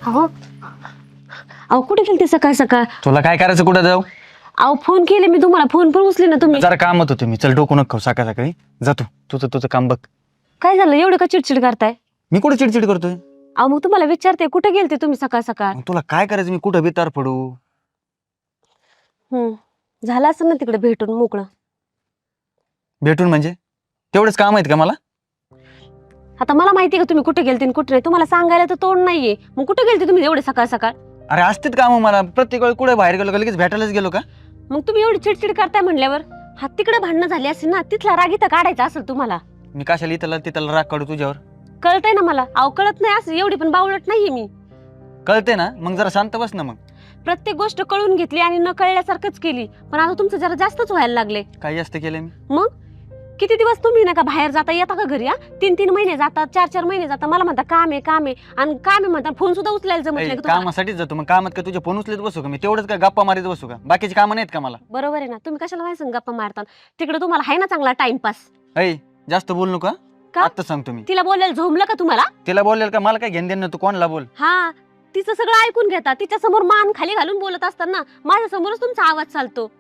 अहो अहो कुठे गेलते सकाळ सकाळ? तुला काय करायचं कुठं जाऊ? अहो फोन केले मी तुम्हाला, फोन पण उचले ना तुम्ही. जरा कामात होतो मी. चल डोकं नको खाऊ सकाळ सकाळी. जातो तुझं तुझं काम बघ. काय झालं एवढं का चिडचिड करताय? मी कुठे चिडचिड करतोय? अहो मग तुम्हाला विचारते कुठे गेलते तुम्ही सकाळ सकाळ? मग तुला काय करायचं? मी कुठं बितार पडू? झालं असं ना तिकडे भेटून मोकळं. भेटून म्हणजे तेवढेच काम आहेत का मला? आता मला माहिती आहे का तुम्ही कुठे गेलते आणि कुठे नाही, तुम्हाला सांगायला तर तोंड नाहीये. मग कुठे गेलते तुम्ही एवढे सकाळ सकाळ? अरे असतेच काम मला. प्रत्येक वेळी कुठे बाहेर गेलो का लगेच भेटायलाच गेलो का? मग तुम्ही एवढी चिडचिड करताय म्हणल्यावर हा तिकडे भांडणं झाली असेल ना, तिथला राग इथं काढायचा असेल तुम्हाला. मी कशाला इथला तिथला राग काढू तुझ्यावर? कळतंय ना मला. अहो कळत नाही असं, एवढी पण बावळट नाहीये मी. कळते ना, मग जरा शांत बस ना. मग प्रत्येक गोष्ट कळून घेतली आणि न कळल्यासारखंच केली, पण आता तुमचं जरा जास्तच व्हायला लागले. काही जास्त केलं मी? मग किती दिवस तुम्ही ना का बाहेर जाता, येता का घरी? 3-3 महिने जातात, 4-4 महिने जाता. मला म्हणता काम आहे काम आहे, आणि काम आहे म्हणता फोन सुद्धा उचलायला जमत नाही का तुम्हाला? कामासाठीच जातो. मग कामात का तुझ्या फोन उचलत बसू का मी? तेवढंच का गप्पा मारीत बसू का? बाकीची कामं नाहीत का मला? बरोबर आहे ना. तुम्ही कशाला माझ्या संग गप्पा मारता? तिकडे तुम्हाला आहे ना चांगला टाइमपास. ऐ जास्त बोल नका. का? आता सांगतो मी. तिला बोलायला झोमलं का तुम्हाला? तिला बोलेल का? मला काय घेण देणं? तू कोणाला बोल. हा, तिचं सगळं ऐकून घेता. तिच्या समोर मान खाली घालून बोलत असताना माझ्या समोरच तुमचा आवाज चालतो.